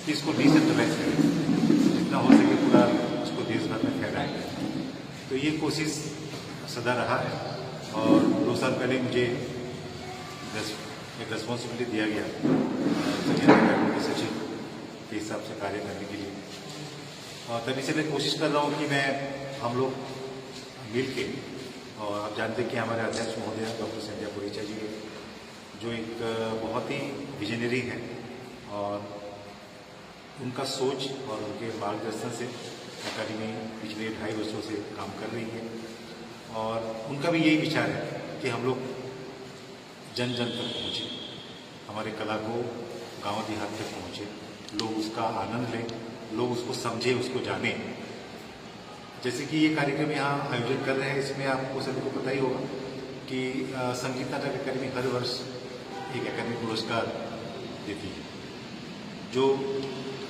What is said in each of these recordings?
कि इसको डिसेंट्रलाइज करें, जितना हो सके पूरा उसको देश भर में फैलाएं। तो ये कोशिश सदा रहा है और 2 साल पहले मुझे एक रिस्पॉन्सिबिलिटी दिया गया संगीत अकादमी के सचिव के हिसाब से कार्य करने के लिए, और तभी से मैं कोशिश कर रहा हूँ कि हम लोग मिल के, और आप जानते हैं कि हमारे अध्यक्ष महोदय डॉक्टर संध्या पुरीचा जी जो एक बहुत ही विजनरी है, और उनका सोच और उनके मार्गदर्शन से अकादमी पिछले 2.5 वर्षों से काम कर रही है। और उनका भी यही विचार है कि हम लोग जन जन तक पहुँचे, हमारे कला को गांव देहात तक पहुँचे, लोग उसका आनंद लें, लोग उसको समझे, उसको जाने। जैसे कि ये कार्यक्रम यहाँ आयोजन कर रहे हैं, इसमें आपको सभी को पता ही होगा कि संगीत नाटक अकादमी हर वर्ष एक अकादमी पुरस्कार देती है, जो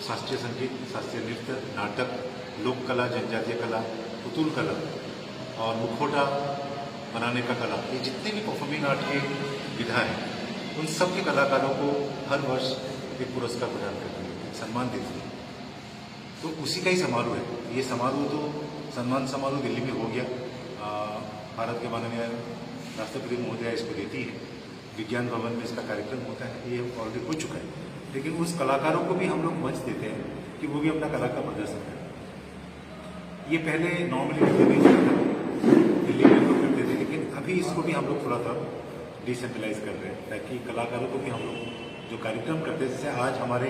शास्त्रीय संगीत, शास्त्रीय नृत्य, नाटक, लोक कला, जनजातीय कला, पुतुल कला और मुखौटा बनाने का कला, ये जितने भी परफॉर्मिंग आर्ट के विधा हैं, उन सब के कलाकारों को हर वर्ष एक पुरस्कार प्रदान करती है, सम्मान देती है। तो उसी का ही समारोह है ये समारोह। तो सम्मान समारोह दिल्ली में हो गया, भारत के माननीय राष्ट्रपति महोदया इसको देती है, विज्ञान भवन में इसका कार्यक्रम होता है, ये ऑलरेडी हो चुका है। लेकिन उस कलाकारों को भी हम लोग मंच देते हैं कि वो भी अपना कला का प्रदर्शन करें। ये पहले नॉर्मली दिल्ली में लोग करते थे, लेकिन अभी इसको भी हम लोग थोड़ा सा डिसेंट्रलाइज कर रहे हैं, ताकि कलाकारों को भी हम लोग जो कार्यक्रम करते हैं, जैसे आज हमारे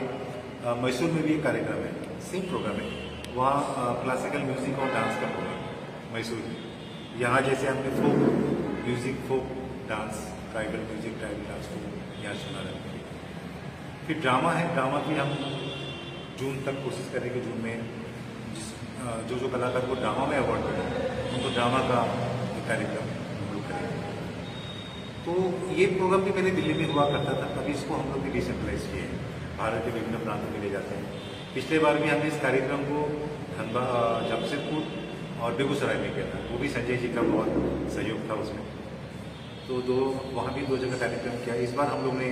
मैसूर में भी एक कार्यक्रम है, सेम प्रोग्राम है, वहाँ क्लासिकल म्यूजिक और डांस का प्रोग्राम मैसूर में। यहाँ जैसे हमने folk music, folk dance, tribal music, tribal dance को यहाँ सुना रहे हैं। फिर ड्रामा है, ड्रामा की हम जून तक कोशिश करेंगे, जून में जो कलाकार को ड्रामा में अवार्ड मिले उनको ड्रामा का एक कार्यक्रम हम लोग करेंगे। तो ये प्रोग्राम भी पहले दिल्ली में हुआ करता था, अभी इसको हम लोग भी डिसेंट्रलाइज किए हैं, भारत के विभिन्न प्रांतों में ले जाते हैं। पिछले बार भी हमने इस कार्यक्रम को धनबाद, जमशेदपुर और बेगूसराय में किया था, वो भी संजय जी का बहुत सहयोग था उसमें। तो वहाँ भी 2 जगह कार्यक्रम किया। इस बार हम लोग ने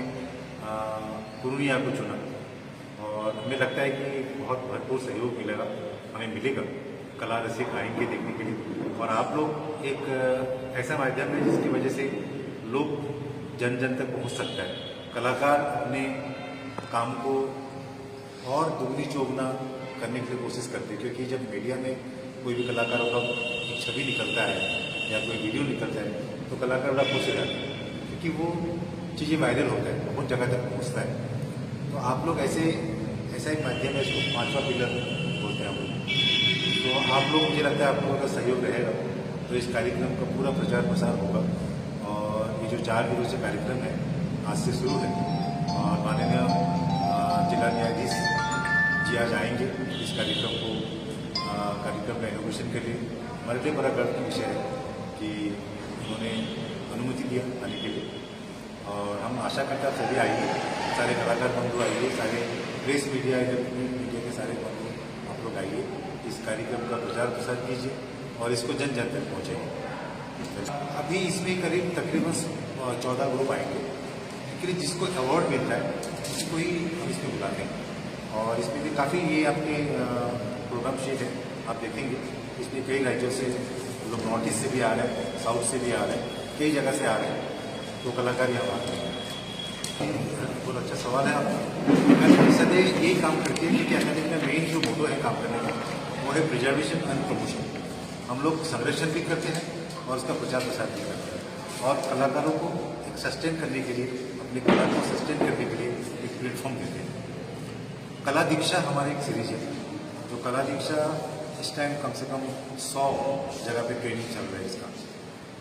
पूर्णिया को चुना और हमें लगता है कि बहुत भरपूर सहयोग मिलेगा, हमें मिलेगा। कला रसिक आएंगे देखने के लिए, और आप लोग एक ऐसा माध्यम है जिसकी वजह से लोग जन जन तक पहुँच सकता है। कलाकार अपने काम को और दुगनी चौगुना करने की कोशिश करते हैं, क्योंकि जब मीडिया में कोई भी कलाकारों का एक छवि निकलता है या कोई वीडियो निकलता है तो कलाकार बड़ा खुश हो जाते हैं, क्योंकि वो चीज़ें वायरल होता है, बहुत जगह तक पहुँचता है। तो आप लोग ऐसा एक माध्यम है, इसको 5वां पिलर बोलते हैं हम लोग। तो आप लोग, मुझे लगता है आप लोगों का सहयोग रहेगा तो इस कार्यक्रम का पूरा प्रचार प्रसार होगा। और ये जो 4 दिवसीय कार्यक्रम है आज से शुरू है, और माननीय जिला न्यायाधीश जी आज आएंगे इस कार्यक्रम का इनोवेशन के लिए। हमारे लिए बड़ा गर्व का विषय है कि उन्होंने अनुमति दिया आने के लिए, और हम आशा करते हैं सभी आइए, सारे कलाकार बंधु आइए, सारे प्रेस मीडिया, इलेक्ट्रॉनिक मीडिया के सारे बंधु आप लोग आइए, इस कार्यक्रम का प्रचार प्रसार कीजिए और इसको जन जन तक पहुँचाइए। अभी इसमें तकरीबन 14 ग्रुप आएंगे, लेकिन जिसको अवार्ड मिलता है उसको ही हम इसमें बुलाते हैं। और इसमें भी काफ़ी, ये आपके प्रोग्राम शीट है, आप देखेंगे इसमें कई राज्यों से लोग, नॉर्थ ईस्ट से भी आ रहे हैं, साउथ से भी आ रहे हैं, कई जगह से आ रहे हैं, तो कलाकार यहाँ आते हैं। बहुत अच्छा सवाल है आपका। अकादमी सदैव यही काम करती है, क्योंकि अकादमी का मेन जो मोटो है काम करने का वो है प्रिजर्वेशन एंड प्रमोशन। हम लोग संरक्षण भी करते हैं और उसका प्रचार प्रसार भी करते हैं, और कलाकारों को एक सस्टेन करने के लिए, अपनी कला को सस्टेन करने के लिए एक प्लेटफॉर्म देते हैं। कला दीक्षा हमारी एक सीरीज है, जो कला दीक्षा इस टाइम कम से कम 100 जगह पे ट्रेनिंग चल रहा है इसका।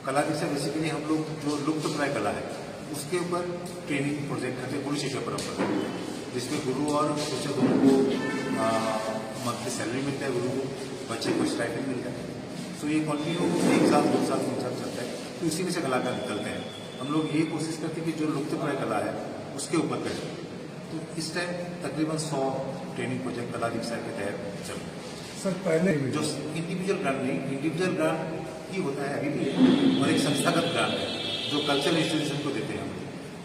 कला दीक्षा बेसिकली हम लोग जो लुप्त प्राय कला है उसके ऊपर ट्रेनिंग प्रोजेक्ट करते हैं, गुरु शिष्य परंपरा, जिसमें गुरु और शिष्य दोनों को मंथली सैलरी मिलता है, गुरु को, बच्चे को स्टाइपेंड मिलता है। तो ये कंटिन्यू 1 साल 2 साल 3 साल चलता है, तो इसी में से कलाकार निकलते हैं। हम लोग ये कोशिश करते हैं कि जो लुप्त प्राय कला है उसके ऊपर करें। तो इस टाइम तकरीबन 100 ट्रेनिंग प्रोजेक्ट कला दीक्षा के तहत चल रहे हैं। सर पहले जो इंडिविजुअल ग्रांट नहीं, इंडिविजुअल ग्रांट ही होता है अभी भी है, और एक संस्थागत ग्रांट है जो कल्चरल इंस्टीट्यूशन को देते हैं।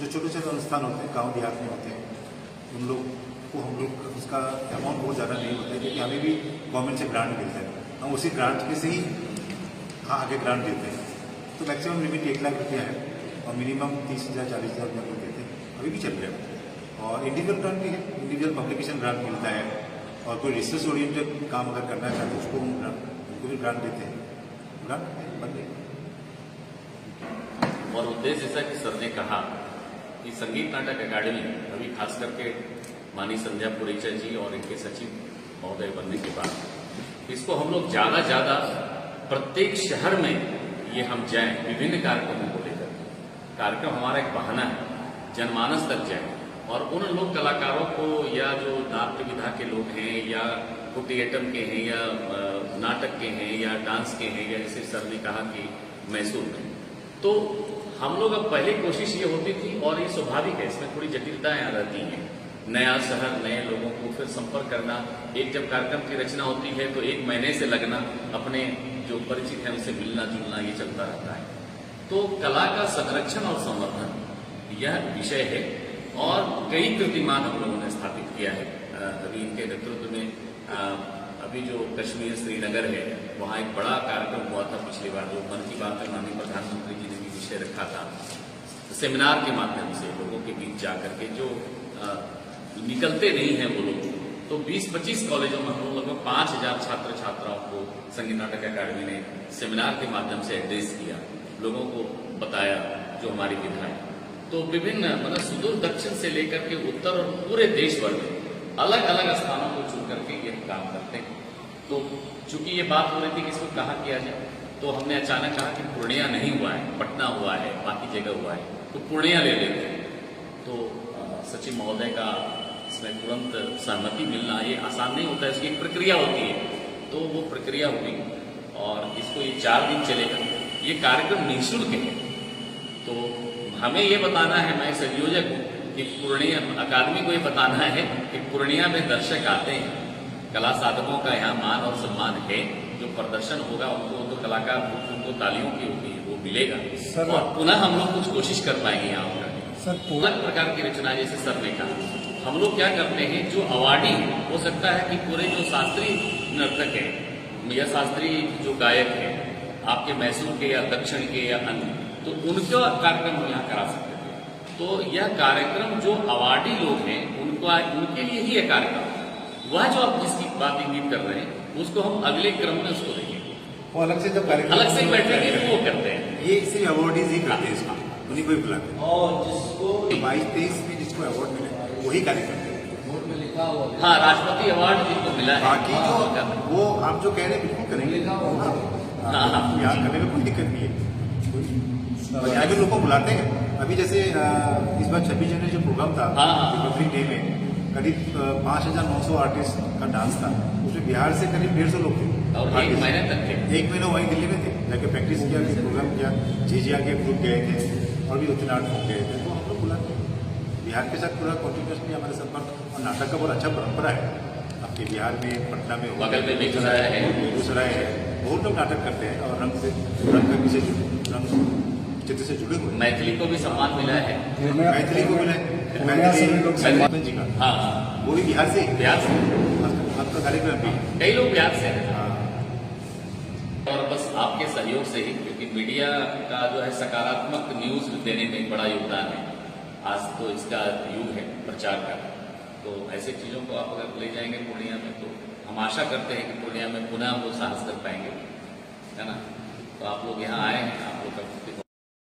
जो छोटे छोटे अनुष्ठान होते हैं, गाँव देहात में होते हैं, उन लोग को हम लोग उसका अमाउंट बहुत ज़्यादा नहीं होता है, क्योंकि हमें भी गवर्नमेंट से ग्रांट मिलता है, हम उसी ग्रांट में से ही आगे ग्रांट देते हैं। तो मैक्सिमम लिमिट 1 लाख रुपया है और मिनिमम 30,000 40,000 रुपया हम देते हैं, अभी भी चल रहा है। और इंडिविजुअल ग्रांट भी है, इंडिविजुअल पब्लिकेशन ग्रांट मिलता है, और कोई रिसर्च ओरिएंटेड काम अगर करना चाहते हैं उसको हम उनको भी ग्रांट देते हैं, ग्रांट बन गई। और उद्देश्य जैसा कि सर ने कहा कि संगीत नाटक अकादमी अभी खास करके मानी संध्या पुरेचा जी और इनके सचिव महोदय बनने के बाद इसको हम लोग ज्यादा प्रत्येक शहर में ये हम जाएं विभिन्न कार्यक्रमों को लेकर। कार्यक्रम हमारा एक बहाना है, जनमानस तक जाए और उन लोग कलाकारों को या जो नाट्य विधा के लोग हैं या थिएटर के हैं या नाटक के हैं या डांस के हैं, या जैसे सर ने कहा कि मैसूर में, तो हम लोग अब पहले कोशिश ये होती थी और ये स्वाभाविक है, इसमें थोड़ी जटिलताएं आ रहती हैं। नया शहर, नए लोगों को फिर संपर्क करना, एक जब कार्यक्रम की रचना होती है तो 1 महीने से लगना, अपने जो परिचित हैं उनसे मिलना जुलना, ये चलता रहता है। तो कला का संरक्षण और संवर्धन यह विषय है और कई कीर्तिमान हम लोगों ने स्थापित किया है। अभी इनके नेतृत्व में अभी जो कश्मीर श्रीनगर है वहाँ एक बड़ा कार्यक्रम हुआ था पिछली बार, जो मन की बात में माननीय प्रधानमंत्री जी ने भी विषय रखा था, सेमिनार के माध्यम से लोगों के बीच जाकर के जो निकलते नहीं हैं वो लोग, तो 20-25 कॉलेजों में हम लोग लगभग 5,000 छात्र छात्राओं को संगीत नाटक अकादमी ने सेमिनार के माध्यम से एड्रेस किया, लोगों को बताया जो हमारी विधा है। तो विभिन्न मतलब सुदूर दक्षिण से लेकर के उत्तर और पूरे देश भर में अलग अलग स्थानों को चुन करके ये काम करते हैं। तो चूंकि ये बात हो रही थी कि इसको कहाँ किया जाए, तो हमने अचानक कहा कि पूर्णिया नहीं हुआ है, पटना हुआ है, बाकी जगह हुआ है, तो पूर्णिया ले लेते हैं। तो सचिव महोदय का इसमें तुरंत सहमति मिलना ये आसान नहीं होता है, इसकी एक प्रक्रिया होती है। तो वो प्रक्रिया हुई और इसको ये 4 दिन चलेगा। ये कार्यक्रम निःशुल्क है, तो हमें ये बताना है, मैं संयोजक हूँ, कि पूर्णिया अकादमी को ये बताना है कि पूर्णिया में दर्शक आते हैं, कला साधकों का यहाँ मान और सम्मान है, जो प्रदर्शन होगा उनको तो कलाकार उनको तालियों की होगी वो मिलेगा सर, और पुनः हम लोग कुछ कोशिश कर पाएंगे यहाँ पर सर। अलग प्रकार की रचना जैसे सर ने कहा, हम लोग क्या करते हैं, जो अवार्डी हो सकता है कि पूरे जो शास्त्रीय नर्तक है या शास्त्रीय जो गायक है आपके मैसूर के या दक्षिण के या अन्य, तो उनका कार्यक्रम हम यहाँ करा सकते थे। तो यह कार्यक्रम जो अवार्डी लोग हैं उनके लिए ही यह कार्यक्रम, वह जो आप जिसकी बात इंगित कर रहे हैं उसको हम अगले क्रम में उसको देंगे, वो अलग से जब कार्यक्रम अलग से बैठेंगे वो करते हैं। ये सिर्फ अवार्डीज ही करते हैं, इसका उन्हीं को ही बुलाते हैं। और जिसको 22-23 में जिसको अवार्ड मिले वही कार्यक्रम बोर्ड में लिखा हुआ है, हाँ, राष्ट्रपति अवार्ड जिनको मिला है, बाकी जो वो आप जो कह रहे हैं बिल्कुल करेंगे, यहाँ करने में कोई दिक्कत नहीं है। यहाँ भी लोग को बुलाते हैं। अभी जैसे इस बार 26 जनवरी जो प्रोग्राम था रिपब्लिक डे में, करीब 5,900 आर्टिस्ट का डांस था, उसमें बिहार से करीब 150 लोग थे और 1 महीने तक थे। 1 महीना वहीं दिल्ली में थे, जाके प्रैक्टिस किया, फिर प्रोग्राम किया, झिझिया के ग्रुप गए थे और भी 2-3 आर्ट फॉर्म गए थे। तो हम लोग बुलाते हैं, बिहार के साथ पूरा कॉन्टिन्यूसली हमारे संपर्क और नाटक का बहुत अच्छा परंपरा है। आपके बिहार में पटना में बगल में बेगूसराय है, बहुत लोग नाटक करते हैं और रंग से चित्र से जुड़े हुए। मैथिली को भी सम्मान मिला है, मैथिली को मिला है, मैथिली जी का, हाँ, वो भी बिहार से, बिहार से आपका कार्यक्रम भी कई लोग बिहार से हैं। हाँ। और बस आपके सहयोग से ही, क्योंकि मीडिया का जो है सकारात्मक न्यूज देने में बड़ा योगदान है। आज तो इसका युग है प्रचार का, तो ऐसे चीजों को आप अगर ले जाएंगे पूर्णिया में, तो हम आशा करते हैं कि पूर्णिया में पुनः वो साहस कर पाएंगे, है ना। तो आप लोग यहाँ आए हैं, आप लोग का